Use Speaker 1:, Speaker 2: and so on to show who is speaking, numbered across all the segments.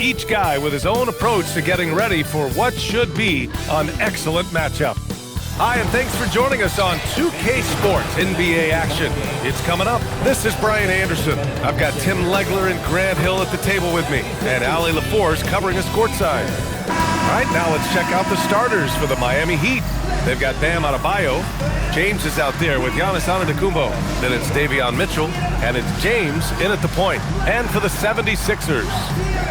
Speaker 1: each guy with his own approach to getting ready for what should be an excellent matchup. Hi, and thanks for joining us on 2K Sports NBA action. It's coming up. This is Brian Anderson. I've got Tim Legler and Grant Hill at the table with me, and Allie LaForce covering us courtside. All right, now let's check out the starters for the Miami Heat. They've got Bam Adebayo. James is out there with Giannis Antetokounmpo. Then it's Davion Mitchell, and it's James in at the point. And for the 76ers,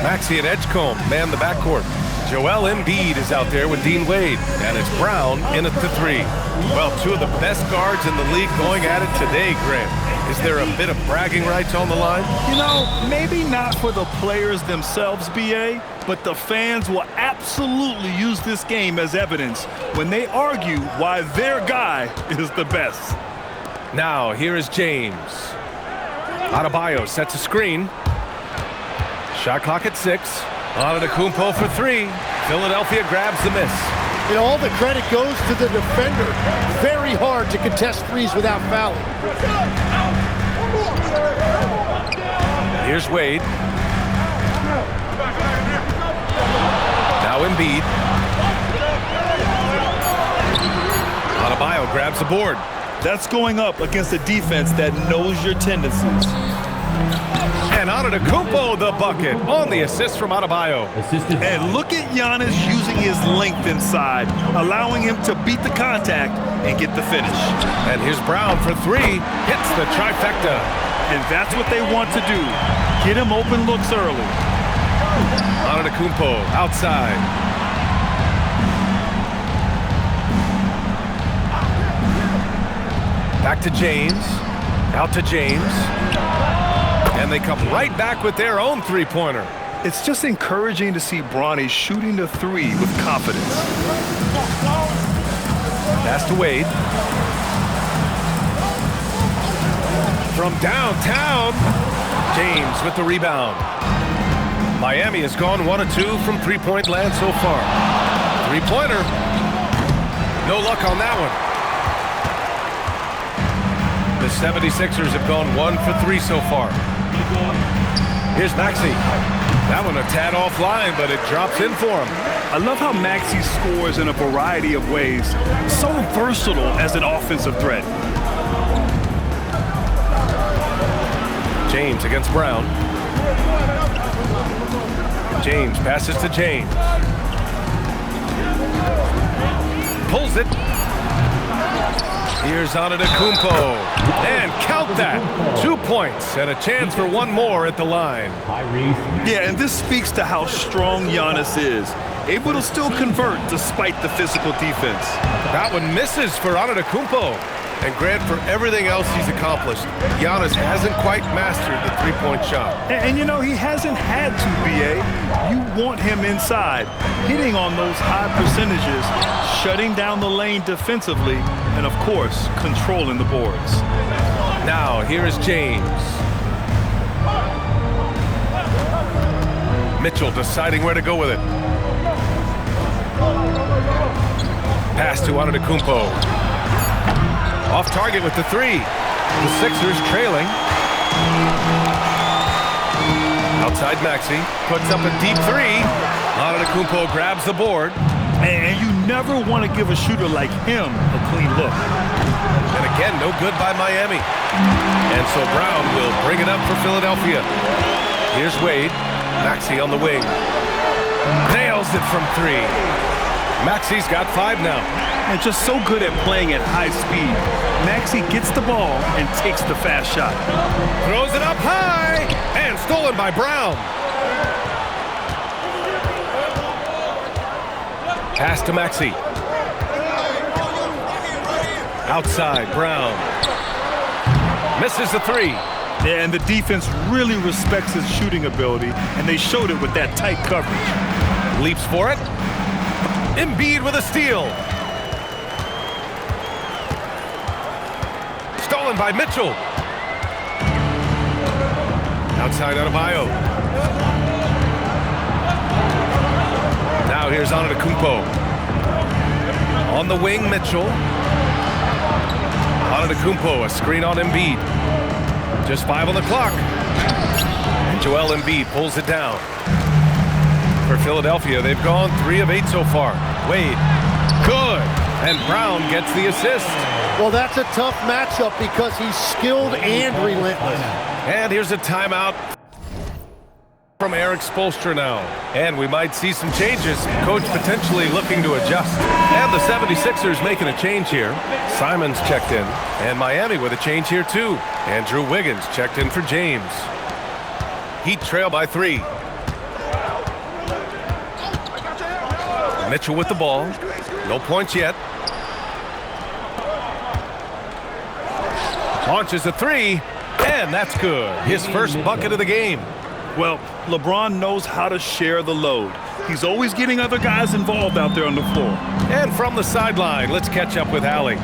Speaker 1: Maxey and Edgecombe man the backcourt. Joel Embiid is out there with Dean Wade, and it's Brown in at the three. Well, two of the best guards in the league going at it today, Grant. Is there a bit of bragging rights on the line?
Speaker 2: You know, maybe not for the players themselves, B.A., but the fans will absolutely use this game as evidence when they argue why their guy is the best.
Speaker 1: Now, here is James. Adebayo sets a screen. Shot clock at 6. Antetokounmpo for 3. Philadelphia grabs the miss.
Speaker 3: You know, all the credit goes to the defender. Very hard to contest threes without fouling.
Speaker 1: Here's Wade. Now Embiid. Adebayo grabs the board.
Speaker 2: That's going up against a defense that knows your tendencies.
Speaker 1: And Antetokounmpo the bucket on the assist from Adebayo.
Speaker 2: And look at Giannis using his length inside, allowing him to beat the contact and get the finish.
Speaker 1: And here's Brown for 3. Hits the trifecta.
Speaker 2: And that's what they want to do. Get him open looks early.
Speaker 1: Antetokounmpo outside. Back to James. Out to James. And they come right back with their own three-pointer.
Speaker 2: It's just encouraging to see Bronny shooting the three with confidence.
Speaker 1: Pass to Wade. From downtown, James with the rebound. Miami has gone 1 of 2 from three-point land so far. Three-pointer. No luck on that one. The 76ers have gone 1 for 3 so far. Here's Maxey. That one a tad offline, but it drops in for him.
Speaker 2: I love how Maxey scores in a variety of ways. So versatile as an offensive threat.
Speaker 1: James against Brown. James passes to James. Pulls it. Here's Antetokounmpo. And count that. 2 points and a chance for one more at the line.
Speaker 2: Yeah, and this speaks to how strong Giannis is. Able to still convert despite the physical defense.
Speaker 1: That one misses for Antetokounmpo. And Grant, for everything else he's accomplished, Giannis hasn't quite mastered the three-point shot.
Speaker 2: And you know, he hasn't had to, B.A. You want him inside, hitting on those high percentages, shutting down the lane defensively, and of course, controlling the boards.
Speaker 1: Now, here is James. Mitchell deciding where to go with it. Pass to Antetokounmpo. Off target with the 3. The Sixers trailing. Outside Maxey. Puts up a deep 3. Antetokounmpo grabs the board.
Speaker 2: And you never want to give a shooter like him a clean look.
Speaker 1: And again, no good by Miami. And so Brown will bring it up for Philadelphia. Here's Wade. Maxey on the wing. Nails it from 3. Maxey's got 5 now.
Speaker 2: And just so good at playing at high speed. Maxey gets the ball and takes the fast shot.
Speaker 1: Throws it up high and stolen by Brown. Pass to Maxey. Outside, Brown. Misses the 3.
Speaker 2: Yeah, and the defense really respects his shooting ability, and they showed it with that tight coverage.
Speaker 1: Leaps for it. Embiid with a steal. Stolen by Mitchell. Outside Adebayo. Now here's Antetokounmpo. On the wing, Mitchell. Antetokounmpo, a screen on Embiid. Just 5 on the clock. And Joel Embiid pulls it down. For Philadelphia, they've gone 3 of 8 so far. Wade, good. And Brown gets the assist.
Speaker 3: Well, that's a tough matchup because he's skilled and relentless.
Speaker 1: And here's a timeout from Erik Spoelstra now. And we might see some changes. Coach potentially looking to adjust. And the 76ers making a change here. Simons checked in. And Miami with a change here too. Andrew Wiggins checked in for James. Heat trail by 3. Mitchell with the ball. No points yet. Launches a 3. And that's good. His first bucket of the game.
Speaker 2: Well, LeBron knows how to share the load. He's always getting other guys involved out there on the floor.
Speaker 1: And from the sideline, let's catch up with Allie.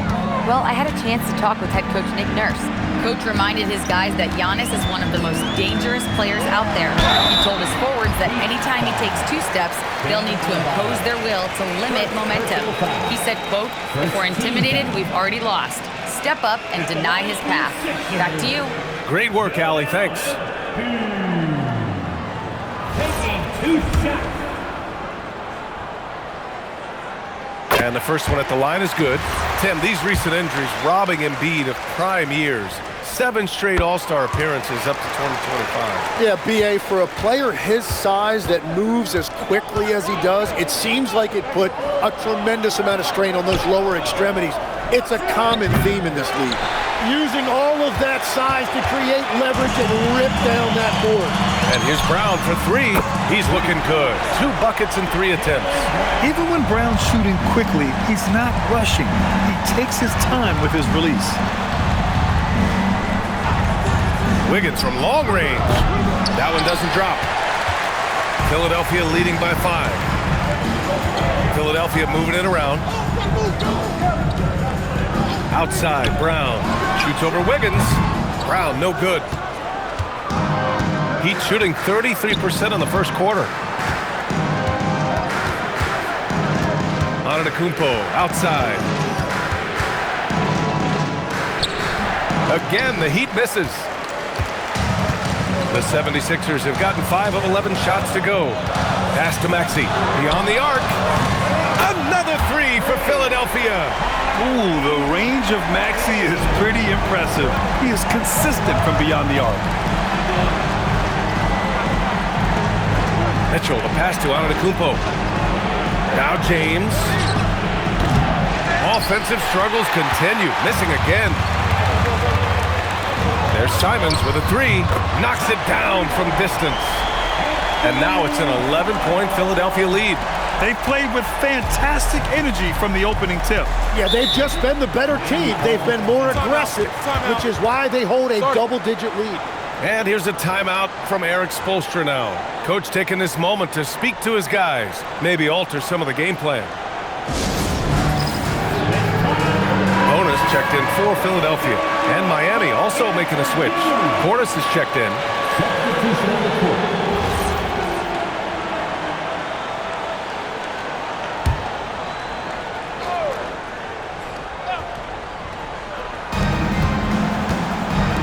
Speaker 4: Well, I had a chance to talk with head coach Nick Nurse. Coach reminded his guys that Giannis is one of the most dangerous players out there. He told his forwards that anytime he takes 2 steps, they'll need to impose their will to limit momentum. He said, quote, "If we're intimidated, we've already lost. Step up and deny his path." Back to you.
Speaker 1: Great work, Allie. Thanks. And the first one at the line is good. Tim, these recent injuries robbing Embiid of prime years. 7 straight All-Star appearances up to 2025.
Speaker 3: Yeah, B.A., for a player his size that moves as quickly as he does, it seems like it put a tremendous amount of strain on those lower extremities. It's a common theme in this league. Using all of that size to create leverage and rip down that board.
Speaker 1: And here's Brown for 3. He's looking good. 2 buckets in 3 attempts.
Speaker 2: Even when Brown's shooting quickly, he's not rushing. He takes his time with his release.
Speaker 1: Wiggins from long range. That one doesn't drop. Philadelphia leading by 5. Philadelphia moving it around. Outside, Brown shoots over Wiggins. Brown, no good. Heat shooting 33% in the first quarter. Antetokounmpo, outside. Again, the Heat misses. The 76ers have gotten 5 of 11 shots to go. Pass to Maxey, beyond the arc. Another 3 for Philadelphia.
Speaker 2: Ooh, the range of Maxey is pretty impressive. He is consistent from beyond the arc.
Speaker 1: Mitchell, the pass to Antetokounmpo. Now James. Offensive struggles continue. Missing again. There's Simons with a 3. Knocks it down from distance. And now it's an 11-point Philadelphia lead.
Speaker 2: They've played with fantastic energy from the opening tip.
Speaker 3: Yeah, they've just been the better team. They've been more aggressive, which is why they hold a double-digit lead.
Speaker 1: And here's a timeout from Erik Spoelstra now. Coach taking this moment to speak to his guys, maybe alter some of the game plan. Bonus checked in for Philadelphia. And Miami also making a switch. Portis is checked in.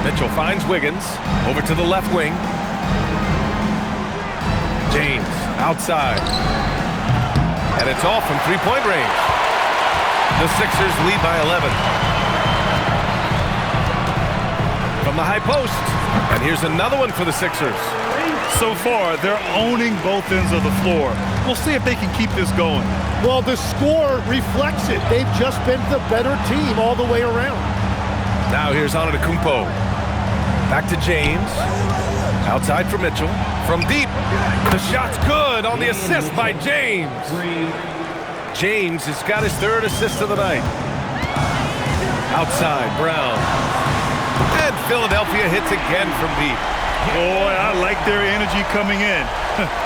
Speaker 1: Mitchell finds Wiggins over to the left wing. James outside. And it's off from 3-point range. The Sixers lead by 11. From the high post. And here's another one for the Sixers.
Speaker 2: So far, they're owning both ends of the floor. We'll see if they can keep this going.
Speaker 3: Well, the score reflects it. They've just been the better team all the way around.
Speaker 1: Now here's Antetokounmpo. Back to James. Outside for Mitchell. From deep. The shot's good on the assist by James. James has got his 3rd assist of the night. Outside, Brown. And Philadelphia hits again from deep.
Speaker 2: Boy, I like their energy coming in.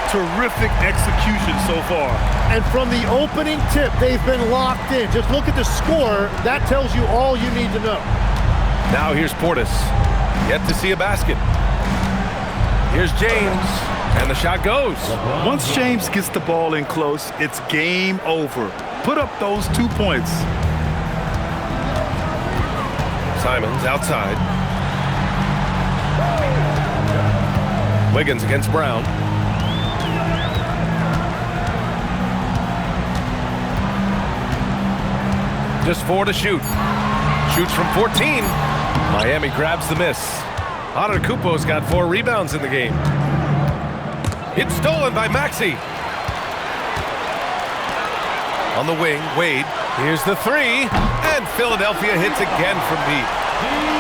Speaker 2: Terrific execution so far.
Speaker 3: And from the opening tip, they've been locked in. Just look at the score. That tells you all you need to know.
Speaker 1: Now here's Portis. Yet to see a basket. Here's James. And the shot goes.
Speaker 2: Once James gets the ball in close, it's game over. Put up those 2 points.
Speaker 1: Simons outside. Wiggins against Brown. Just 4 to shoot. Shoots from 14. Miami grabs the miss. Antetokounmpo's got 4 rebounds in the game. It's stolen by Maxey. On the wing, Wade. Here's the 3. And Philadelphia hits again from deep.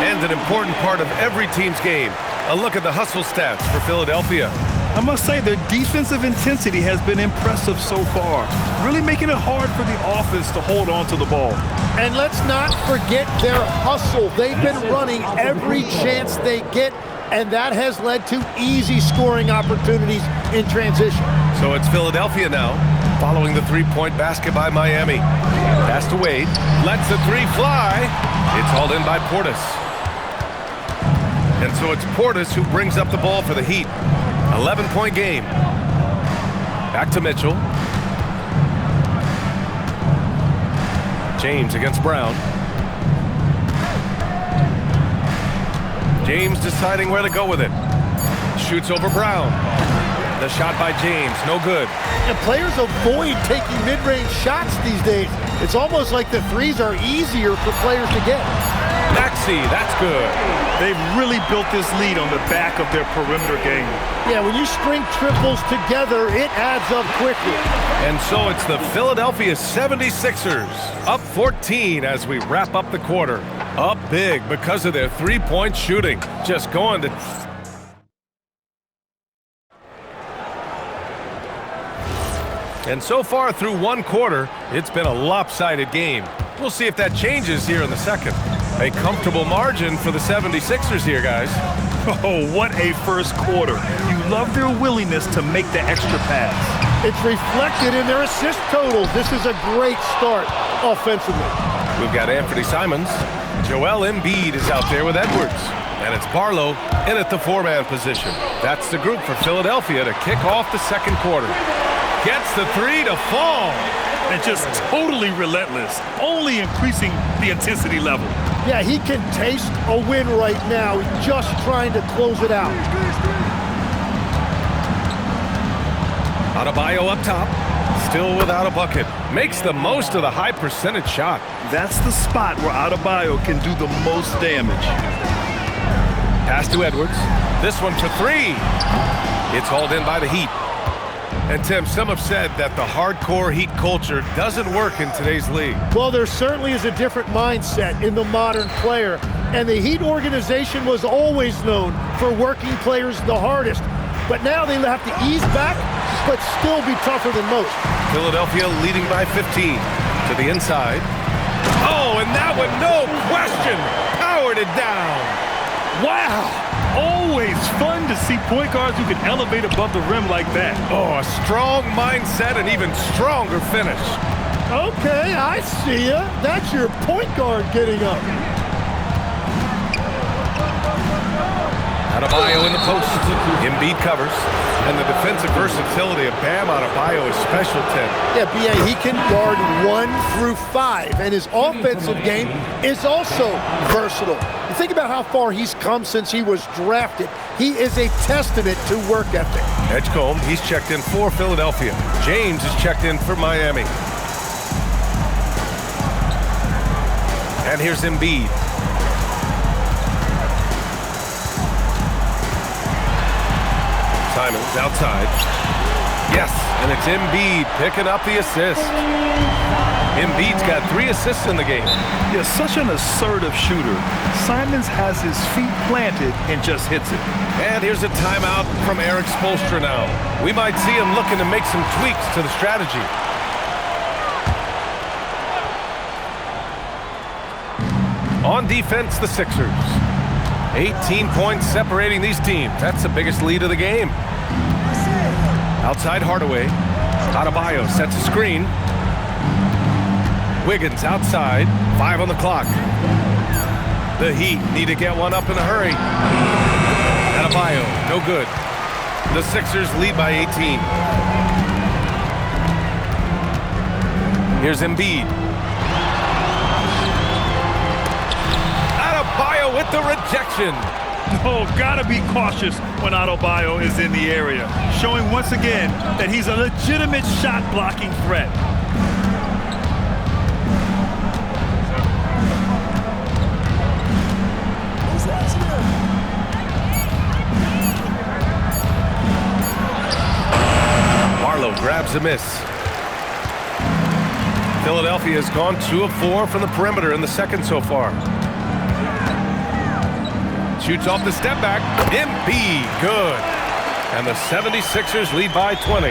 Speaker 1: And an important part of every team's game. A look at the hustle stats for Philadelphia.
Speaker 2: I must say their defensive intensity has been impressive so far, really making it hard for the offense to hold on to the ball.
Speaker 3: And let's not forget their hustle. They've been running every chance they get, and that has led to easy scoring opportunities in transition.
Speaker 1: So it's Philadelphia now, following the 3-point basket by Miami. Pass to Wade, lets the 3 fly. It's hauled in by Portis. And so it's Portis who brings up the ball for the Heat. 11-point game. Back to Mitchell. James against Brown. James deciding where to go with it. Shoots over Brown. The shot by James, no good.
Speaker 3: And players avoid taking mid-range shots these days. It's almost like the threes are easier for players to get.
Speaker 1: Maxey, that's good.
Speaker 2: They've really built this lead on the back of their perimeter game.
Speaker 3: Yeah, when you string triples together, it adds up quickly.
Speaker 1: And so it's the Philadelphia 76ers, up 14 as we wrap up the quarter. Up big because of their 3-point shooting. Just going to... And so far through one quarter, it's been a lopsided game. We'll see if that changes here in the second. A comfortable margin for the 76ers here, guys.
Speaker 2: Oh, what a first quarter. You love their willingness to make the extra pass.
Speaker 3: It's reflected in their assist totals. This is a great start offensively.
Speaker 1: We've got Anthony Simons. Joel Embiid is out there with Edwards. And it's Barlow in at the 4-man position. That's the group for Philadelphia to kick off the second quarter. Gets the 3 to fall.
Speaker 2: And just totally relentless, only increasing the intensity level.
Speaker 3: Yeah, he can taste a win right now, just trying to close it out.
Speaker 1: Adebayo up top, still without a bucket. Makes the most of the high percentage shot.
Speaker 2: That's the spot where Adebayo can do the most damage.
Speaker 1: Pass to Edwards. This one for 3. It's hauled in by the Heat. And Tim, some have said that the hardcore Heat culture doesn't work in today's league.
Speaker 3: Well, there certainly is a different mindset in the modern player. And the Heat organization was always known for working players the hardest. But now they have to ease back, but still be tougher than most.
Speaker 1: Philadelphia leading by 15 to the inside. Oh, and that one, no question, powered it down.
Speaker 2: Wow! Always fun to see point guards who can elevate above the rim like that.
Speaker 1: Oh, a strong mindset and even stronger finish.
Speaker 3: Okay, I see ya. That's your point guard getting up.
Speaker 1: Adebayo in the post. Embiid covers. And the defensive versatility of Bam Adebayo is special, Tim.
Speaker 3: Yeah, B.A., he can guard 1 through 5, and his offensive game is also versatile. You think about how far he's come since he was drafted. He is a testament to work ethic.
Speaker 1: Edgecombe, he's checked in for Philadelphia. James is checked in for Miami. And here's Embiid. Simons outside. Yes, and it's Embiid picking up the assist. Embiid's got 3 assists in the game.
Speaker 2: Yeah, such an assertive shooter. Simons has his feet planted and just hits it.
Speaker 1: And here's a timeout from Eric Spoelstra now. We might see him looking to make some tweaks to the strategy. On defense, the Sixers. 18 points separating these teams. That's the biggest lead of the game. Outside Hardaway. Adebayo sets a screen. Wiggins outside. 5 on the clock. The Heat need to get one up in a hurry. Adebayo, no good. The Sixers lead by 18. Here's Embiid. Adebayo with the rejection.
Speaker 2: Oh, gotta be cautious when Adebayo is in the area, showing once again that he's a legitimate shot-blocking threat.
Speaker 1: grabs a miss. Philadelphia has gone 2 of 4 from the perimeter in the second so far. Shoots off the step back. Embiid, good. And the 76ers lead by 20.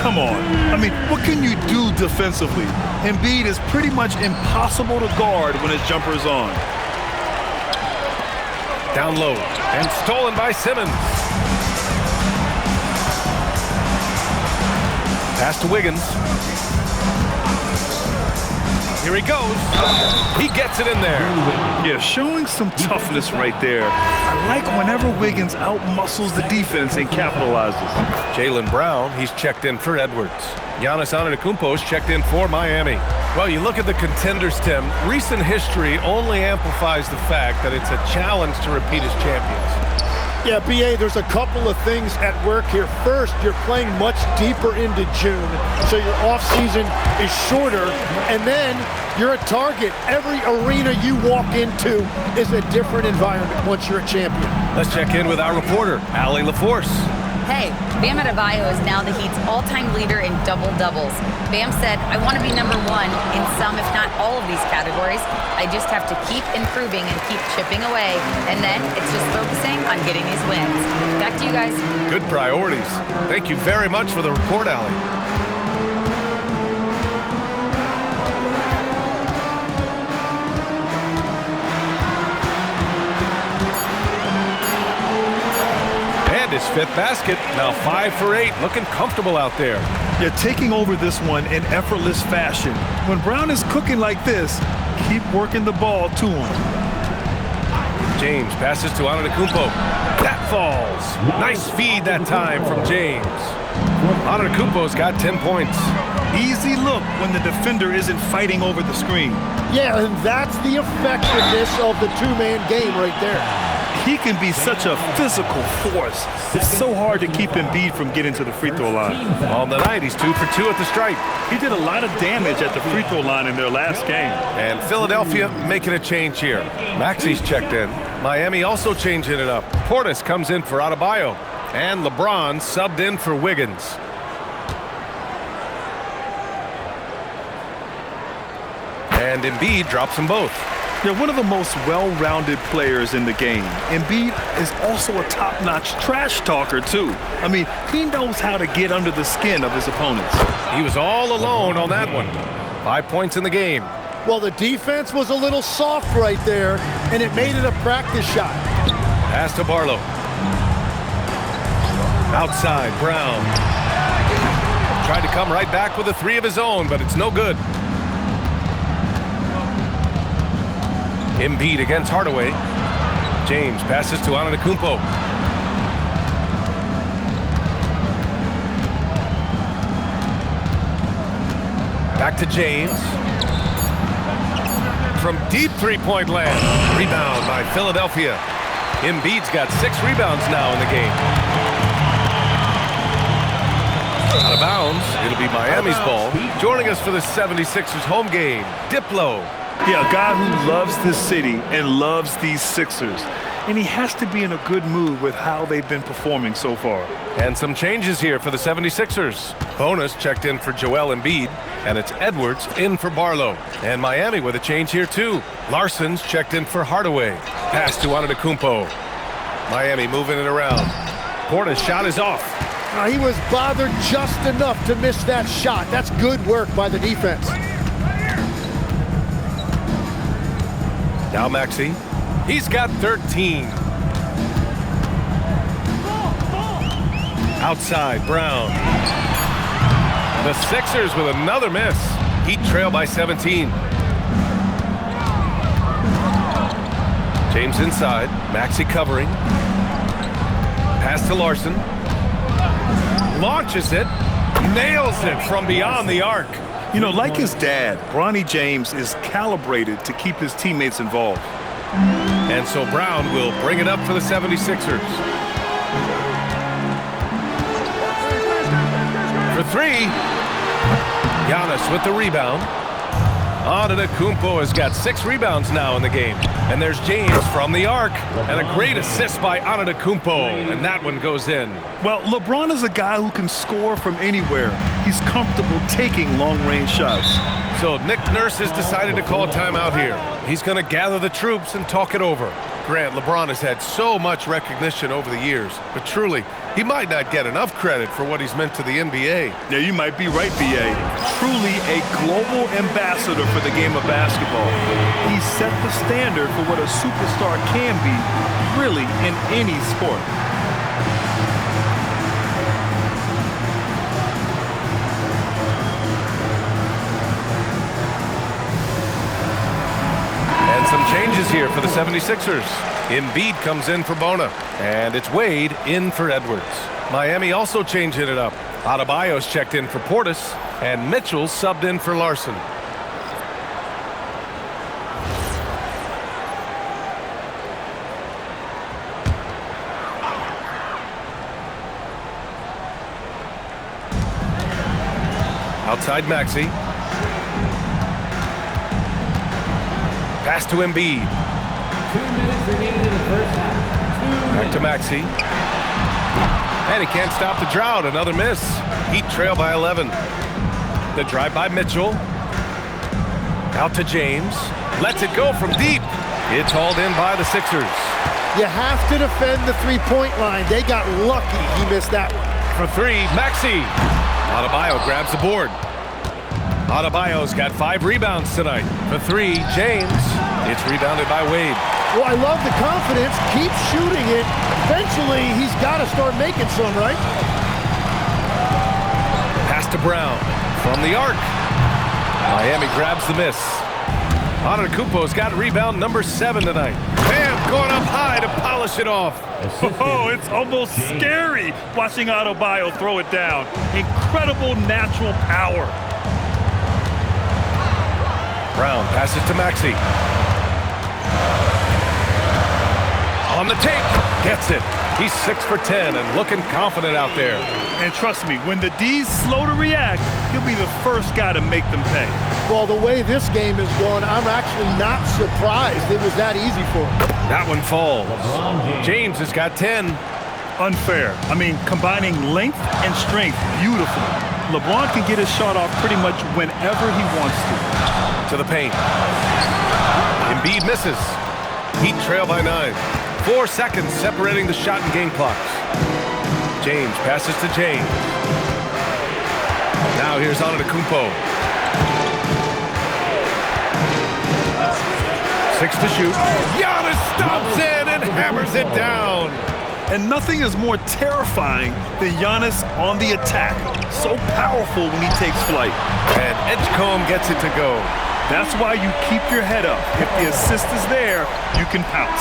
Speaker 2: Come on. I mean, what can you do defensively? Embiid is pretty much impossible to guard when his jumper is on.
Speaker 1: Down low and stolen by Simmons. Pass to Wiggins. Here he goes. He gets it in there.
Speaker 2: Yeah, showing some toughness right there. I like whenever Wiggins outmuscles the defense and capitalizes.
Speaker 1: Jaylen Brown, he's checked in for Edwards. Giannis Antetokounmpo's checked in for Miami. Well, you look at the contenders, Tim. Recent history only amplifies the fact that it's a challenge to repeat as champions.
Speaker 3: Yeah, B.A., there's a couple of things at work here. First, you're playing much deeper into June, so your offseason is shorter, and then you're a target. Every arena you walk into is a different environment once you're a champion.
Speaker 1: Let's check in with our reporter, Allie LaForce.
Speaker 4: Hey, Bam Adebayo is now the Heat's all-time leader in double-doubles. Bam said, I want to be #1 in some, if not all of these categories. I just have to keep improving and keep chipping away. And then it's just focusing on getting these wins. Back to you guys.
Speaker 1: Good priorities. Thank you very much for the report, Allie. His 5th basket, now 5 for 8, looking comfortable out there.
Speaker 2: You're taking over this one in effortless fashion. When Brown is cooking like this, keep working the ball to him.
Speaker 1: James passes to Antetokounmpo. That falls. Nice feed that time from James. Antetokounmpo's got 10 points.
Speaker 2: Easy look when the defender isn't fighting over the screen.
Speaker 3: Yeah, and that's the effectiveness of the two-man game right there.
Speaker 2: He can be such a physical force. It's so hard to keep Embiid from getting to the free throw line.
Speaker 1: On the night, he's 2 for 2 at the stripe.
Speaker 2: He did a lot of damage at the free throw line in their last game.
Speaker 1: And Philadelphia making a change here. Maxi's checked in. Miami also changing it up. Portis comes in for Adebayo. And LeBron subbed in for Wiggins. And Embiid drops them both.
Speaker 2: They're one of the most well-rounded players in the game. Embiid is also a top-notch trash talker, too. I mean, he knows how to get under the skin of his opponents.
Speaker 1: He was all alone on that one. 5 points in the game.
Speaker 3: Well, the defense was a little soft right there, and it made it a practice shot.
Speaker 1: Pass to Barlow. Outside, Brown. Tried to come right back with a 3 of his own, but it's no good. Embiid against Hardaway. James passes to Antetokounmpo. Back to James. From deep three-point land. Rebound by Philadelphia. Embiid's got 6 rebounds now in the game. Out of bounds. It'll be Miami's ball. Joining us for the 76ers home game, Diplo.
Speaker 2: Yeah, a guy who loves this city and loves these Sixers. And he has to be in a good mood with how they've been performing so far.
Speaker 1: And some changes here for the 76ers. Bonus checked in for Joel Embiid, and it's Edwards in for Barlow. And Miami with a change here too. Larson's checked in for Hardaway. Pass to Antetokounmpo. Miami moving it around. Portis' shot is off.
Speaker 3: He was bothered just enough to miss that shot. That's good work by the defense.
Speaker 1: Now Maxey. He's got 13. Outside, Brown. The Sixers with another miss. Heat trail by 17. James inside. Maxey covering. Pass to Larson. Launches it. Nails it from beyond the arc.
Speaker 2: You know, like his dad, Bronny James is calibrated to keep his teammates involved.
Speaker 1: And so Brown will bring it up for the 76ers. For 3. Giannis with the rebound. Antetokounmpo has got 6 rebounds now in the game. And there's James from the arc. And a great assist by Antetokounmpo. And that one goes in.
Speaker 2: Well, LeBron is a guy who can score from anywhere. He's comfortable taking long-range shots.
Speaker 1: So Nick Nurse has decided to call a timeout here. He's going to gather the troops and talk it over. Grant, LeBron has had so much recognition over the years, but truly, he might not get enough credit for what he's meant to the NBA.
Speaker 2: Yeah, you might be right, B.A. Truly a global ambassador for the game of basketball. He set the standard for what a superstar can be, really, in any sport.
Speaker 1: Some changes here for the 76ers. Embiid comes in for Bona, and it's Wade in for Edwards. Miami also changing it up. Adebayo's checked in for Portis, and Mitchell subbed in for Larson. Outside Maxey. Pass to Embiid.
Speaker 5: 2 minutes remaining in the first half.
Speaker 1: Back to Maxey. And he can't stop the drought. Another miss. Heat trail by 11. The drive by Mitchell. Out to James. Lets it go from deep. It's hauled in by the Sixers.
Speaker 3: You have to defend the three-point line. They got lucky he missed that one.
Speaker 1: For 3, Maxey. Adebayo grabs the board. Adebayo's got 5 rebounds tonight. For 3, James. It's rebounded by Wade.
Speaker 3: Well, I love the confidence. Keep shooting it. Eventually, he's got to start making some, right?
Speaker 1: Pass to Brown. From the arc. Miami grabs the miss. Antetokounmpo's got rebound number 7 tonight. Bam! Going up high to polish it off.
Speaker 2: Oh, it's almost scary watching Adebayo throw it down. Incredible natural power.
Speaker 1: Brown passes to Maxey. On the take, gets it. He's 6 for 10 and looking confident out there.
Speaker 2: And trust me, when the D's slow to react, he'll be the first guy to make them pay.
Speaker 3: Well, the way this game is going, I'm actually not surprised it was that easy for him.
Speaker 1: That one falls. James has got 10.
Speaker 2: Unfair. I mean, combining length and strength, beautiful. LeBron can get his shot off pretty much whenever he wants to.
Speaker 1: To the paint. Embiid misses. Heat trail by 9. 4 seconds separating the shot and game clocks. James passes to James. Now here's Antetokounmpo. 6 to shoot. Giannis stops in and hammers it down.
Speaker 2: And nothing is more terrifying than Giannis on the attack. So powerful when he takes flight.
Speaker 1: And Edgecombe gets it to go.
Speaker 2: That's why you keep your head up. If the assist is there, you can pounce.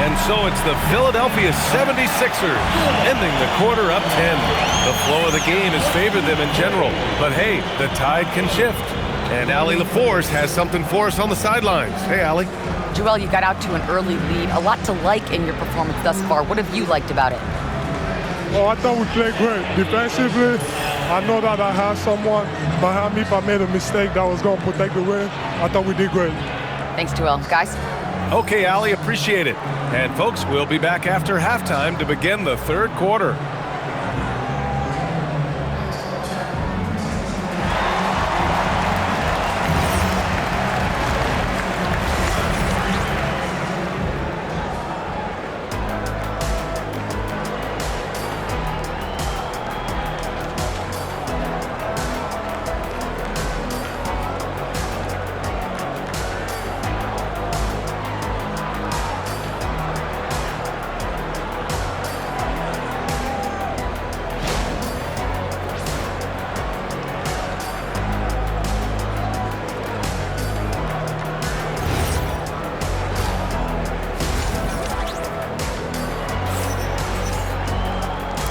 Speaker 1: And so it's the Philadelphia 76ers ending the quarter up 10. The flow of the game has favored them in general. But hey, the tide can shift. And Allie LaForce has something for us on the sidelines. Hey, Allie.
Speaker 4: Joel, you got out to an early lead. A lot to like in your performance thus far. What have you liked about it?
Speaker 6: Oh, I thought we played great. Defensively, I know that I had someone behind me if I made a mistake that was going to protect the win. I thought we did great.
Speaker 4: Thanks, Joel. Guys?
Speaker 1: Okay, Allie, appreciate it. And folks, we'll be back after halftime to begin the third quarter.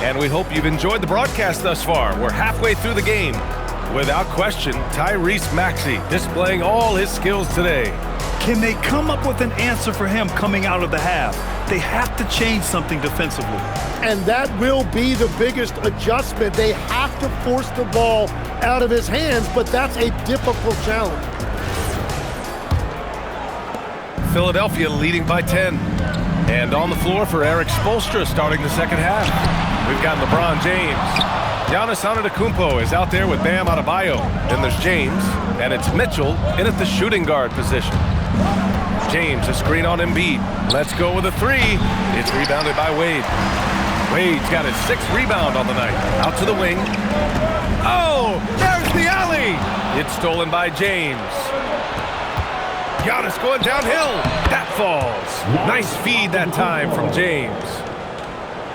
Speaker 1: And we hope you've enjoyed the broadcast thus far. We're halfway through the game. Without question, Tyrese Maxey displaying all his skills today.
Speaker 2: Can they come up with an answer for him coming out of the half? They have to change something defensively.
Speaker 3: And that will be the biggest adjustment. They have to force the ball out of his hands, but that's a difficult challenge.
Speaker 1: Philadelphia leading by 10. And on the floor for Eric Spoelstra starting the second half. We've got LeBron James. Giannis Antetokounmpo is out there with Bam Adebayo. Then there's James, and it's Mitchell in at the shooting guard position. James, a screen on Embiid. Let's go with a three. It's rebounded by Wade. Wade's got his 6th rebound on the night. Out to the wing. Oh, there's the alley. It's stolen by James. Giannis going downhill. That falls. Nice feed that time from James.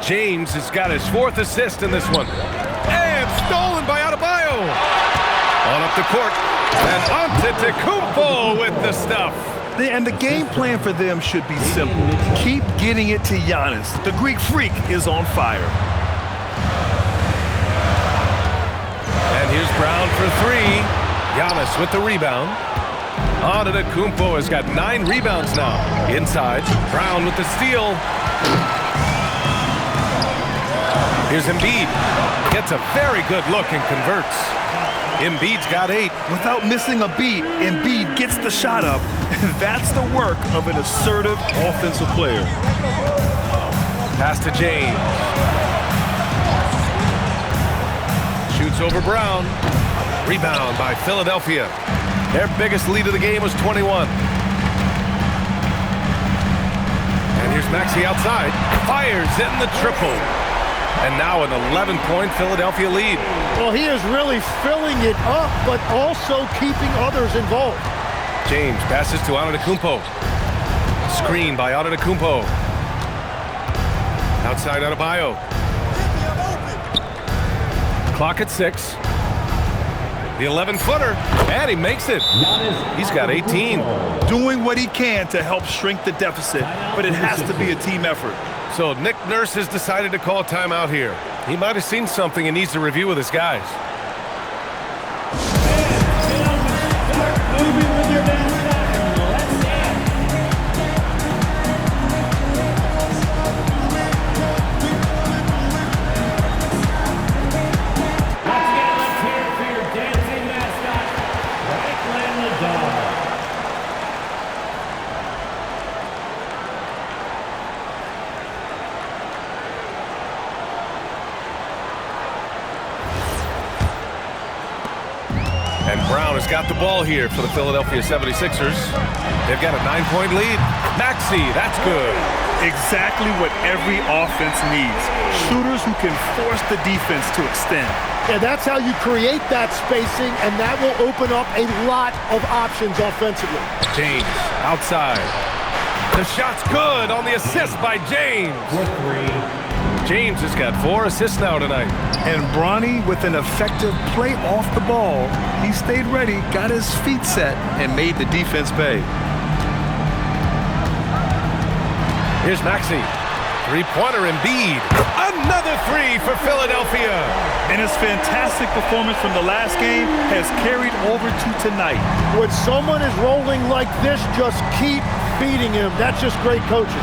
Speaker 1: James has got his 4th assist in this one. And stolen by Adebayo. On up the court. And Antetokounmpo with the stuff.
Speaker 2: And the game plan for them should be simple. Keep getting it to Giannis. The Greek freak is on fire.
Speaker 1: And here's Brown for 3. Giannis with the rebound. Antetokounmpo has got 9 rebounds now. Inside, Brown with the steal. Here's Embiid. Gets a very good look and converts. Embiid's got 8.
Speaker 2: Without missing a beat, Embiid gets the shot up. That's the work of an assertive offensive player.
Speaker 1: Pass to James. Shoots over Brown. Rebound by Philadelphia. Their biggest lead of the game was 21. And here's Maxey outside. Fires in the triple. And now an 11-point Philadelphia lead.
Speaker 3: Well, he is really filling it up, but also keeping others involved.
Speaker 1: James passes to Antetokounmpo. Screen by Antetokounmpo. Outside Adebayo. Clock at 6. The 11-footer, and he makes it. He's got 18.
Speaker 2: Doing what he can to help shrink the deficit, but it has to be a team effort.
Speaker 1: So Nick Nurse has decided to call timeout here. He might have seen something and needs to review with his guys. And Brown has got the ball here for the Philadelphia 76ers. They've got a 9-point lead. Maxey, that's good.
Speaker 2: Exactly what every offense needs. Shooters who can force the defense to extend.
Speaker 3: Yeah, that's how you create that spacing, and that will open up a lot of options offensively.
Speaker 1: James, outside. The shot's good on the assist by James. James has got 4 assists now tonight.
Speaker 2: And Bronny with an effective play off the ball. He stayed ready, got his feet set, and made the defense pay.
Speaker 1: Here's Maxey. 3-pointer Embiid. Another 3 for Philadelphia.
Speaker 2: And his fantastic performance from the last game has carried over to tonight.
Speaker 3: When someone is rolling like this, just keep feeding him. That's just great coaching.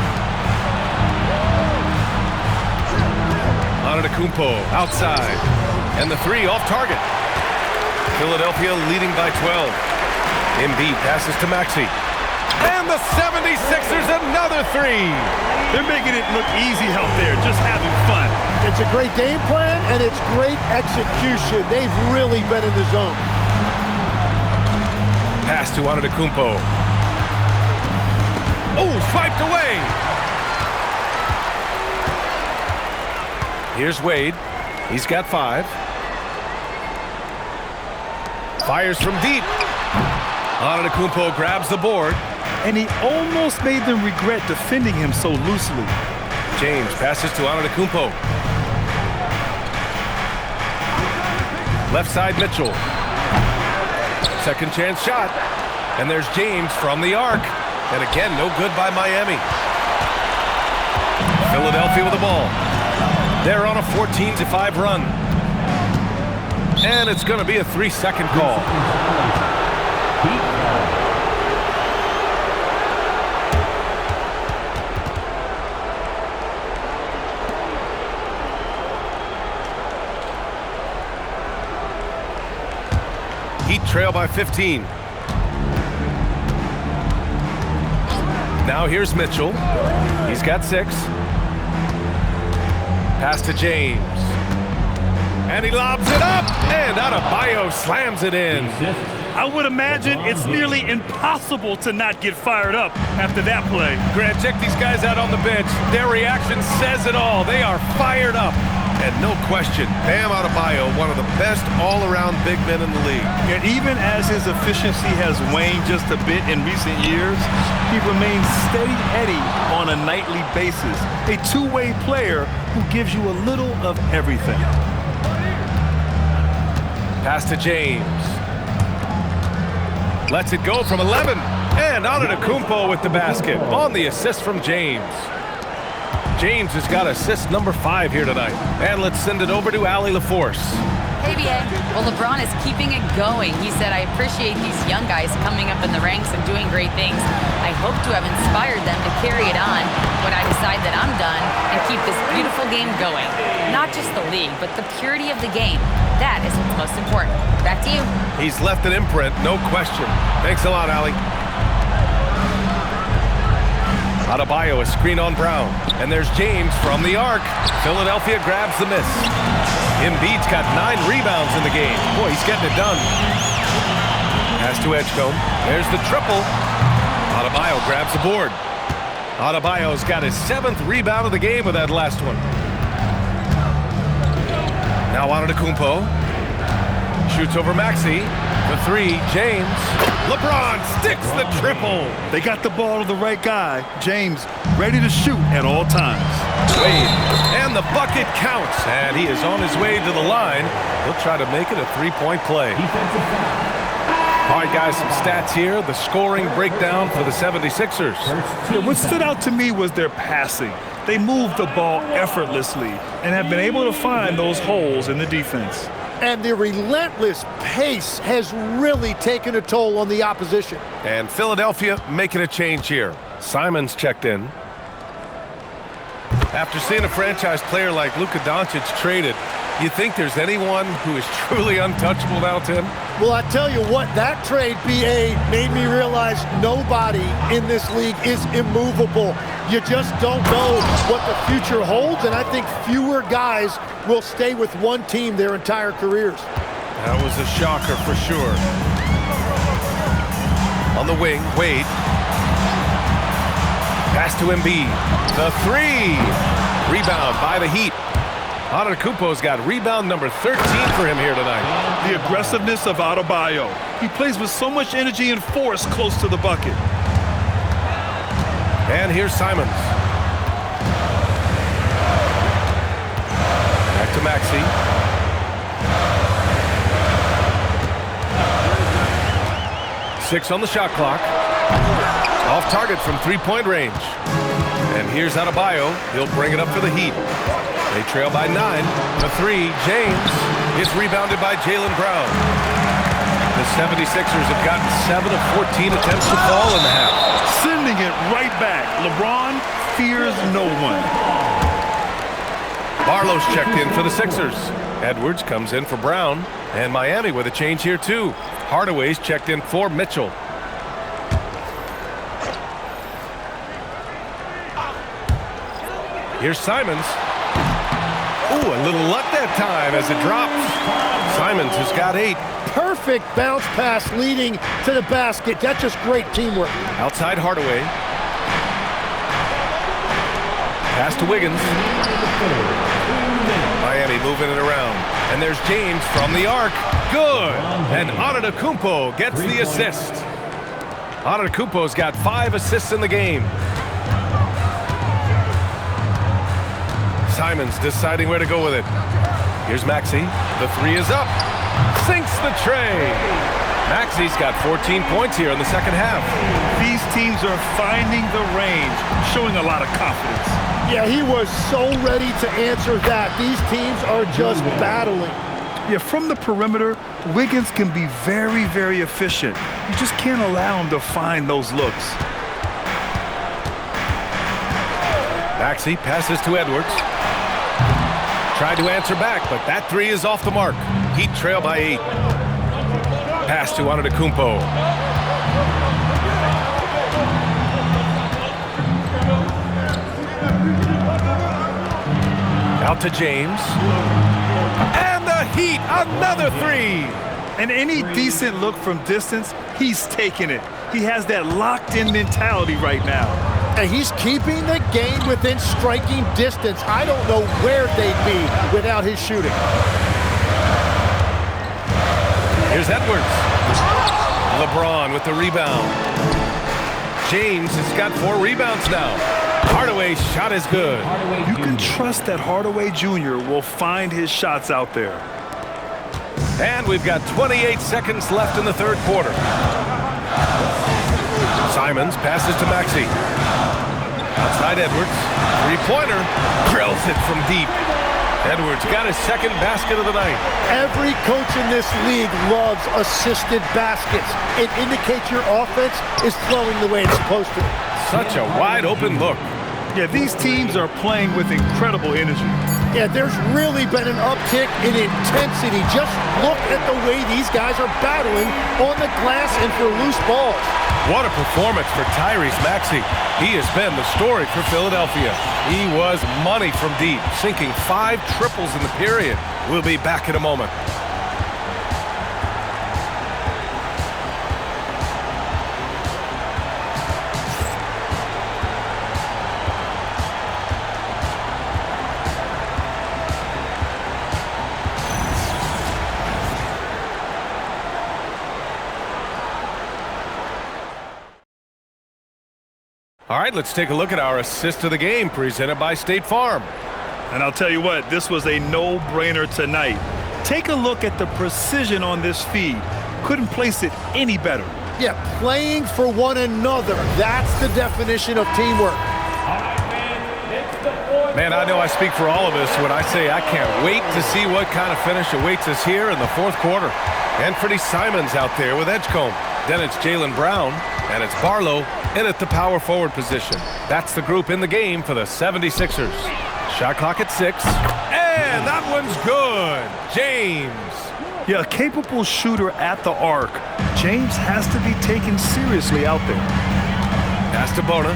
Speaker 1: Antetokounmpo outside. And the 3 off target. Philadelphia leading by 12. Embiid passes to Maxey. And the 76ers another 3.
Speaker 2: They're making it look easy out there, just having fun.
Speaker 3: It's a great game plan, and it's great execution. They've really been in the zone.
Speaker 1: Pass to Antetokounmpo. Oh, swiped away. Here's Wade. He's got 5. Fires from deep. Antetokounmpo grabs the board.
Speaker 2: And he almost made them regret defending him so loosely.
Speaker 1: James passes to Antetokounmpo. Left side Mitchell. Second chance shot. And there's James from the arc. And again, no good by Miami. Philadelphia with the ball. They're on a 14-5 run. And it's going to be a 3-second call. Heat trail by 15. Now here's Mitchell. He's got 6. Pass to James. And he lobs it up, and Adebayo slams it in.
Speaker 2: I would imagine it's nearly impossible to not get fired up after that play.
Speaker 1: Grant, check these guys out on the bench. Their reaction says it all. They are fired up. And no question, Bam Adebayo, one of the best all-around big men in the league.
Speaker 2: And even as his efficiency has waned just a bit in recent years, he remains steady Eddie on a nightly basis. A two-way player who gives you a little of everything.
Speaker 1: Pass to James. Lets it go from 11. And Antetokounmpo with the basket on the assist from James. James has got assist number 5 here tonight. And let's send it over to Allie LaForce.
Speaker 4: Hey, BA. Well, LeBron is keeping it going. He said, I appreciate these young guys coming up in the ranks and doing great things. I hope to have inspired them to carry it on when I decide that I'm done and keep this beautiful game going. Not just the league, but the purity of the game. That is what's most important. Back to you.
Speaker 1: He's left an imprint, no question. Thanks a lot, Allie. Adebayo, a screen on Brown. And there's James from the arc. Philadelphia grabs the miss. Embiid's got 9 rebounds in the game. Boy, he's getting it done. Pass to Edgecombe. There's the triple. Adebayo grabs the board. Adebayo's got his 7th rebound of the game with that last one. Now Antetokounmpo. Shoots over Maxey. The 3, James. LeBron sticks the triple.
Speaker 2: They got the ball to the right guy. James ready to shoot at all times.
Speaker 1: Wade, and the bucket counts. And he is on his way to the line. He'll try to make it a 3-point play. All right, guys, some stats here. The scoring breakdown for the 76ers.
Speaker 2: What stood out to me was their passing. They moved the ball effortlessly and have been able to find those holes in the defense.
Speaker 3: And the relentless pace has really taken a toll on the opposition.
Speaker 1: And Philadelphia making a change here. Simons checked in. After seeing a franchise player like Luka Doncic traded, you think there's anyone who is truly untouchable now, Tim?
Speaker 3: Well, I tell you what, that trade, BA, made me realize nobody in this league is immovable. You just don't know what the future holds, and I think fewer guys will stay with one team their entire careers.
Speaker 1: That was a shocker for sure. On the wing, Wade. Pass to Embiid. The 3. Rebound by the Heat. Antetokounmpo's got rebound number 13 for him here tonight.
Speaker 2: The aggressiveness of Adebayo. He plays with so much energy and force close to the bucket.
Speaker 1: And here's Simons. Back to Maxey. Six on the shot clock. Off target from 3-point range. And here's Adebayo. He'll bring it up for the Heat. They trail by 9. The 3, James. It's rebounded by Jaylen Brown. The 76ers have gotten 7 of 14 attempts to fall in the half.
Speaker 2: Sending it right back. LeBron fears no one.
Speaker 1: Barlow's checked in for the Sixers. Edwards comes in for Brown. And Miami with a change here too. Hardaway's checked in for Mitchell. Here's Simons. Ooh, a little luck that time as it drops. Simons has got 8.
Speaker 3: Perfect bounce pass leading to the basket. That's just great teamwork.
Speaker 1: Outside Hardaway. Pass to Wiggins. Miami moving it around. And there's James from the arc. Good. And Antetokounmpo gets the assist. Antetokounmpo's got 5 assists in the game. Simons deciding where to go with it. Here's Maxey. The 3 is up. Sinks the tray. Maxey's got 14 points here in the second half.
Speaker 2: These teams are finding the range, showing a lot of confidence.
Speaker 3: Yeah, he was so ready to answer that. These teams are just battling.
Speaker 2: Yeah, from the perimeter, Wiggins can be very, very efficient. You just can't allow him to find those looks.
Speaker 1: Maxey passes to Edwards. Tried to answer back, but that 3 is off the mark. Heat trail by 8. Pass to Antetokounmpo. Out to James. And the Heat, another three.
Speaker 2: And any decent look from distance, he's taking it. He has that locked-in mentality right now.
Speaker 3: And he's keeping the game within striking distance. I don't know where they'd be without his shooting.
Speaker 1: Here's Edwards. LeBron with the rebound. James has got 4 rebounds now. Hardaway's shot is good.
Speaker 2: You can trust that Hardaway Jr. will find his shots out there.
Speaker 1: And we've got 28 seconds left in the third quarter. Simons passes to Maxey. Outside Edwards. Three-pointer. Drills it from deep. Edwards got his second basket of the night.
Speaker 3: Every coach in this league loves assisted baskets. It indicates your offense is flowing the way it's supposed to.
Speaker 1: Such a wide open look.
Speaker 2: Yeah, these teams are playing with incredible energy.
Speaker 3: Yeah, there's really been an uptick in intensity. Just look at the way these guys are battling on the glass and for loose balls.
Speaker 1: What a performance for Tyrese Maxey. He has been the story for Philadelphia. He was money from deep, sinking 5 triples in the period. We'll be back in a moment. All right, let's take a look at our assist of the game presented by State Farm.
Speaker 2: And I'll tell you what, this was a no-brainer tonight. Take a look at the precision on this feed. Couldn't place it any better.
Speaker 3: Yeah, playing for one another. That's the definition of teamwork.
Speaker 1: Man, I know I speak for all of us when I say I can't wait to see what kind of finish awaits us here in the fourth quarter. Anthony Simons out there with Edgecombe. Then it's Jaylen Brown, and it's Barlow in at the power forward position. That's the group in the game for the 76ers. Shot clock at 6, and that one's good. James.
Speaker 2: Yeah, a capable shooter at the arc. James has to be taken seriously out there.
Speaker 1: Pass to Bona.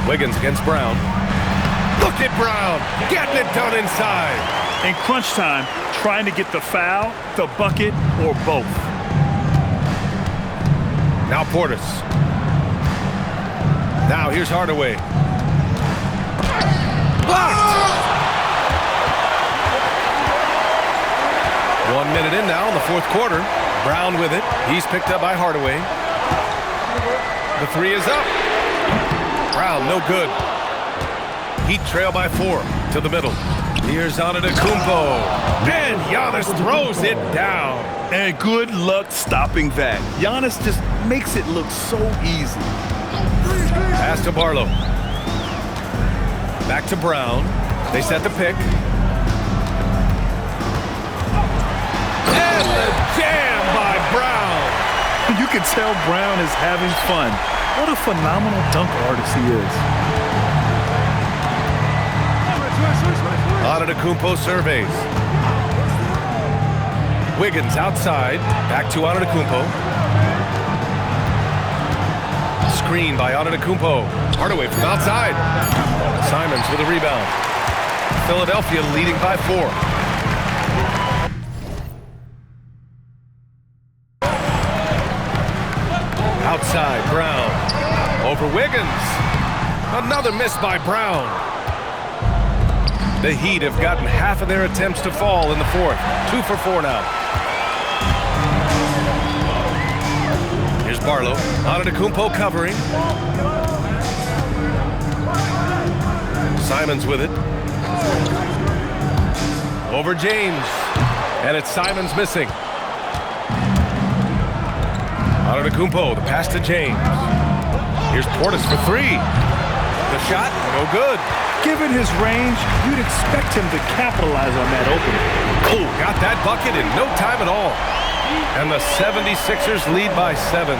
Speaker 1: Wiggins against Brown. Look at Brown, getting it done inside.
Speaker 2: In crunch time, trying to get the foul, the bucket, or both.
Speaker 1: Now Portis. Now here's Hardaway. Blocked! 1 minute in now in the fourth quarter. Brown with it. He's picked up by Hardaway. The 3 is up. Brown, no good. Heat trail by 4 to the middle. Here's Antetokounmpo. And Giannis throws it down.
Speaker 2: And good luck stopping that. Giannis just makes it look so easy.
Speaker 1: Pass to Barlow. Back to Brown. They set the pick. And the jam by Brown.
Speaker 2: You can tell Brown is having fun. What a phenomenal dunk artist he is.
Speaker 1: Antetokounmpo surveys. Wiggins outside. Back to Antetokounmpo. Screen by Antetokounmpo. Hardaway from outside. Simons with a rebound. Philadelphia leading by 4. Outside, Brown. Over Wiggins. Another miss by Brown. The Heat have gotten half of their attempts to fall in the fourth. 2 for 4 now. Here's Barlow. Antetokounmpo covering. Simons with it. Over James. And it's Simons missing. Antetokounmpo, the pass to James. Here's Portis for 3. The shot, no good.
Speaker 2: Given his range, you'd expect him to capitalize on that opening.
Speaker 1: Oh, got that bucket in no time at all. And the 76ers lead by 7.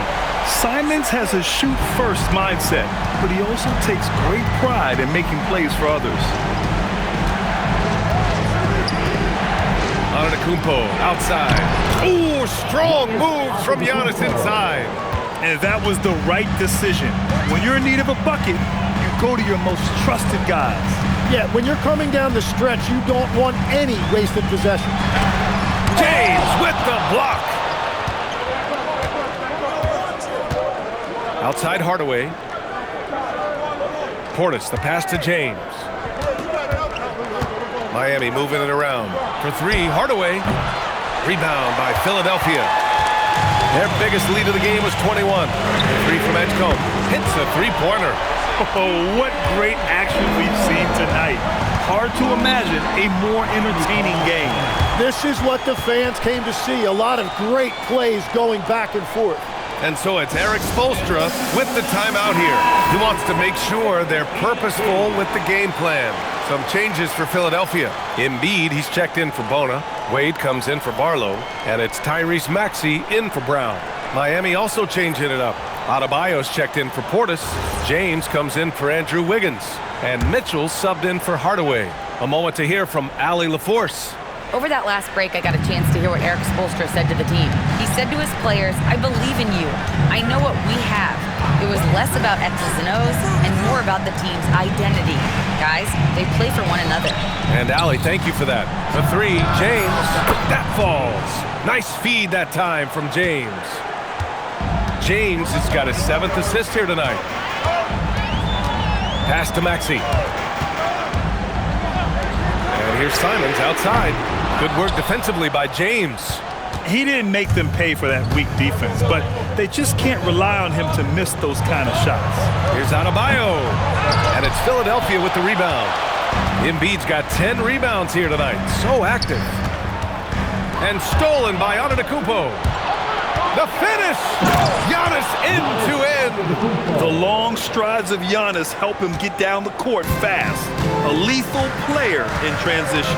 Speaker 2: Simons has a shoot-first mindset, but he also takes great pride in making plays for others.
Speaker 1: Antetokounmpo outside. Ooh, strong moves from Giannis inside.
Speaker 2: And that was the right decision. When you're in need of a bucket, you go to your most trusted guys.
Speaker 3: Yeah, when you're coming down the stretch, you don't want any wasted possession.
Speaker 1: James with the block. Outside Hardaway. Portis, the pass to James. Miami moving it around. For three, Hardaway. Rebound by Philadelphia. Their biggest lead of the game was 21. Three from Edgecombe. Hits a three-pointer.
Speaker 2: Oh, what great action we've seen tonight. Hard to imagine a more entertaining game.
Speaker 3: This is what the fans came to see. A lot of great plays going back and forth.
Speaker 1: And so it's Eric Spoelstra with the timeout here. He wants to make sure they're purposeful with the game plan. Some changes for Philadelphia. Embiid, he's checked in for Bona. Wade comes in for Barlow. And it's Tyrese Maxey in for Brown. Miami also changing it up. Adebayo's checked in for Portis. James comes in for Andrew Wiggins. And Mitchell subbed in for Hardaway. A moment to hear from Allie LaForce.
Speaker 4: Over that last break, I got a chance to hear what Eric Spoelstra said to the team. He said to his players, I believe in you. I know what we have. It was less about X's and O's and more about the team's identity. Guys, they play for one another.
Speaker 1: And Allie, thank you for that. For three, James. That falls. Nice feed that time from James. James has got his 7th assist here tonight. Pass to Maxey. And here's Simons outside. Good work defensively by James.
Speaker 2: He didn't make them pay for that weak defense, but they just can't rely on him to miss those kind of shots.
Speaker 1: Here's Adebayo. And it's Philadelphia with the rebound. Embiid's got 10 rebounds here tonight. So active. And stolen by Antetokounmpo. The finish! Giannis end to end.
Speaker 2: The long strides of Giannis help him get down the court fast. A lethal player in transition.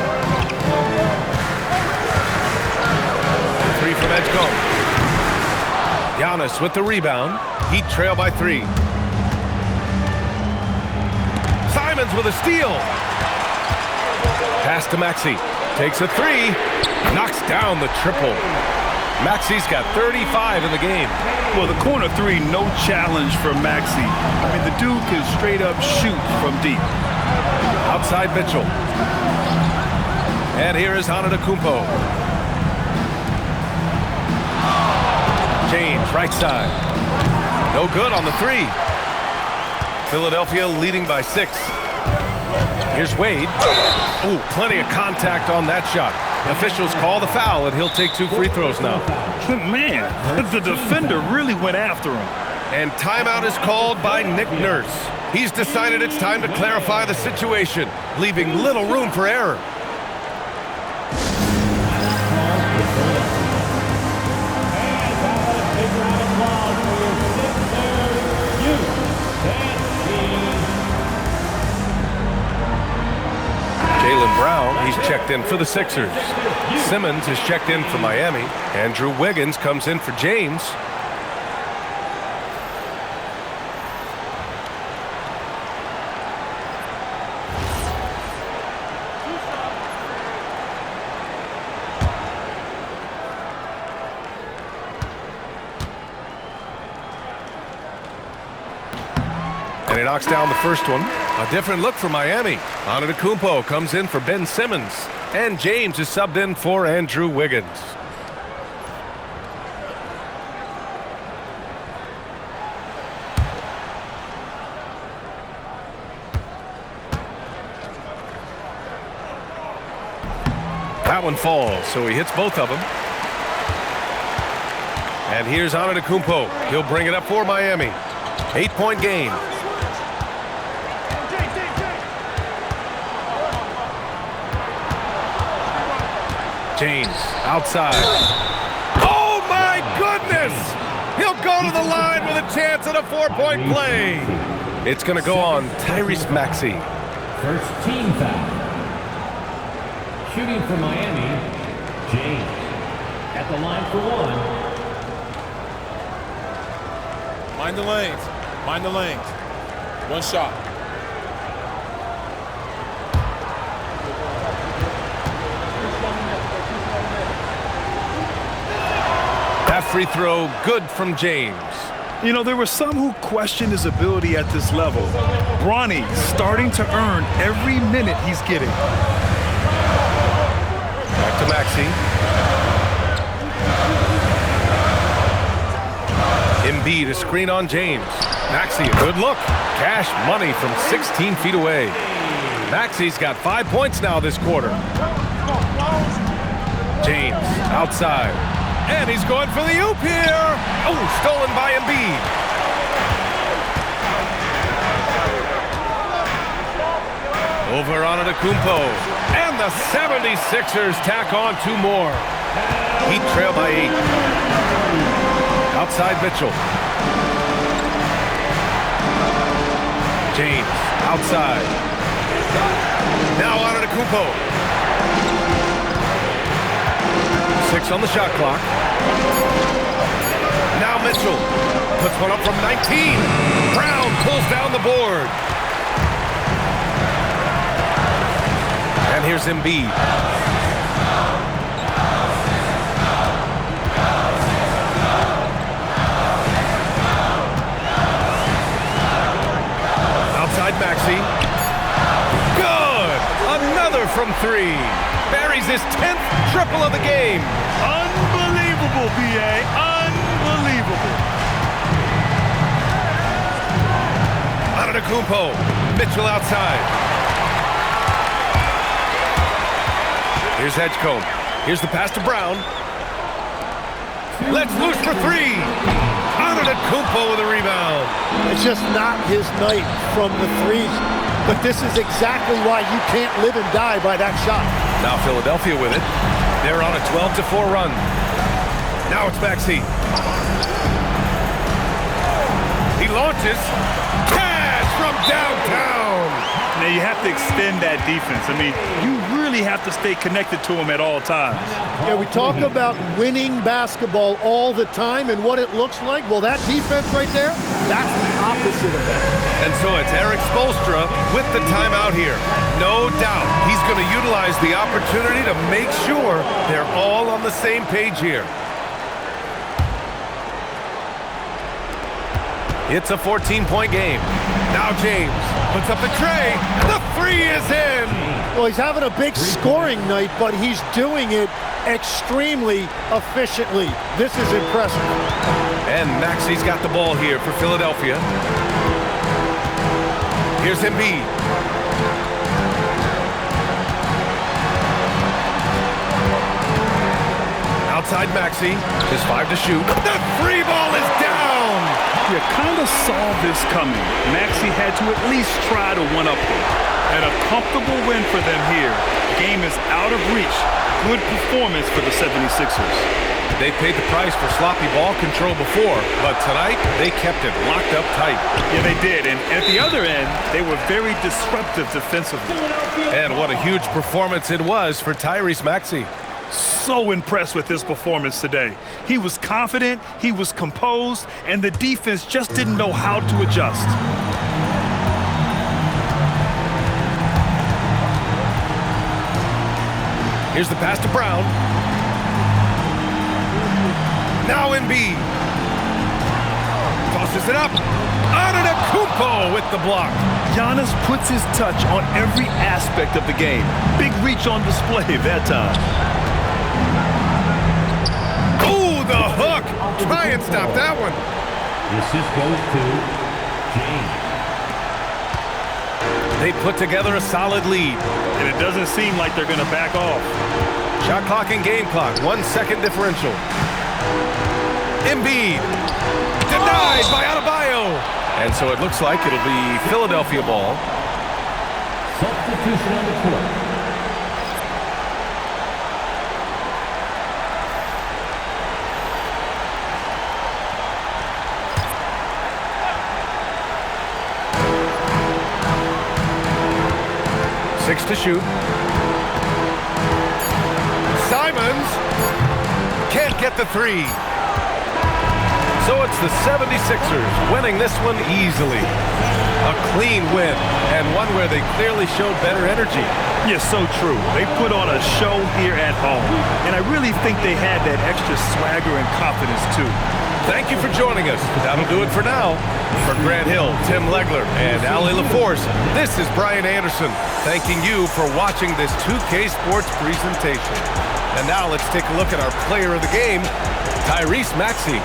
Speaker 1: Three from Edgecombe. Giannis with the rebound. Heat trail by 3. Simons with a steal. Pass to Maxey. Takes a 3. Knocks down the triple. Maxey's got 35 in the game.
Speaker 2: Well, the corner 3, no challenge for Maxey. I mean, the dude can straight up shoot from deep.
Speaker 1: Outside Mitchell. And here is Antetokounmpo. James, right side. No good on the 3. Philadelphia leading by 6. Here's Wade. Ooh, plenty of contact on that shot. Officials call the foul, and he'll take 2 free throws now.
Speaker 2: Man, the defender really went after him.
Speaker 1: And timeout is called by Nick Nurse. He's decided it's time to clarify the situation, leaving little room for error. Jaylen Brown, he's checked in for the Sixers. Simmons is checked in for Miami. Andrew Wiggins comes in for James. And he knocks down the first one. A different look for Miami. Antetokounmpo comes in for Ben Simmons. And James is subbed in for Andrew Wiggins. That one falls, so he hits both of them. And here's Antetokounmpo. He'll bring it up for Miami. 8-point game. James outside. Oh my goodness! He'll go to the line with a chance at a 4-point play. It's going to go on Tyrese Maxey.
Speaker 5: First team foul. Shooting for Miami, James. At the line for 1.
Speaker 7: Mind the lanes. Mind the lanes. One shot.
Speaker 1: free throw, good from James.
Speaker 2: You know, there were some who questioned his ability at this level. Bronny starting to earn every minute he's getting.
Speaker 1: Back to Maxey. Embiid, a screen on James. Maxey, a good look. Cash money from 16 feet away. Maxey's got 5 points now this quarter. James, outside. And he's going for the oop here. Oh, stolen by Embiid. Over on Antetokounmpo. And the 76ers tack on 2 more. Heat trail by 8. Outside Mitchell. James, outside. Now Antetokounmpo. 6 on the shot clock. Now Mitchell puts one up from 19. Brown pulls down the board. And here's Embiid. Outside Maxey. Good! Another from 3. Buries his 10th triple of the game.
Speaker 2: Unbelievable, B.A. Unbelievable.
Speaker 1: Antetokounmpo. Mitchell outside. Here's Edgecombe. Here's the pass to Brown. Let's loose for 3. Antetokounmpo with a rebound.
Speaker 3: It's just not his night from the threes. But this is exactly why you can't live and die by that shot.
Speaker 1: Now Philadelphia with it. They're on a 12-4 run. Now it's Maxey. He launches. Cash from downtown.
Speaker 2: Now you have to extend that defense. I mean, you really have to stay connected to him at all times.
Speaker 3: Yeah, we talk about winning basketball all the time and what it looks like. Well, that defense right there, that's the opposite of that.
Speaker 1: And so it's Eric Spoelstra with the timeout here. No doubt he's going to utilize the opportunity to make sure they're all on the same page here. It's a 14-point game. Now James puts up the tray. The 3 is in.
Speaker 3: Well, he's having a big scoring night, but he's doing it extremely efficiently. This is impressive.
Speaker 1: And Maxey's got the ball here for Philadelphia. Here's Embiid. Outside Maxey. His 5 to shoot. The 3 ball is down.
Speaker 2: You kind of saw this coming. Maxey had to at least try to one-up him. And a comfortable win for them here. Game is out of reach. Good performance for the 76ers.
Speaker 1: They paid the price for sloppy ball control before, but tonight they kept it locked up tight.
Speaker 2: Yeah, they did. And at the other end, they were very disruptive defensively.
Speaker 1: And what a huge performance it was for Tyrese Maxey.
Speaker 2: So impressed with his performance today. He was confident, he was composed, and the defense just didn't know how to adjust.
Speaker 1: Here's the pass to Brown. Now Embiid. Tosses it up. Antetokounmpo with the block.
Speaker 2: Giannis puts his touch on every aspect of the game. Big reach on display that time.
Speaker 1: Oh, the hook. Try and stop that one.
Speaker 5: The assist goes to James.
Speaker 1: They put together a solid lead.
Speaker 2: And it doesn't seem like they're going to back off.
Speaker 1: Shot clock and game clock. 1 second differential. Embiid. Denied by Adebayo. And so it looks like it'll be Philadelphia ball.
Speaker 5: Substitution on the court.
Speaker 1: Six to shoot. Simons can't get the 3. So it's the 76ers winning this one easily. A clean win, and one where they clearly showed better energy.
Speaker 2: Yeah, so true. They put on a show here at home, and I really think they had that extra swagger and confidence, too.
Speaker 1: Thank you for joining us. That'll do it for now. For Grant Hill, Tim Legler, and Allie LaForce, this is Brian Anderson, thanking you for watching this 2K Sports presentation. And now let's take a look at our player of the game, Tyrese Maxey.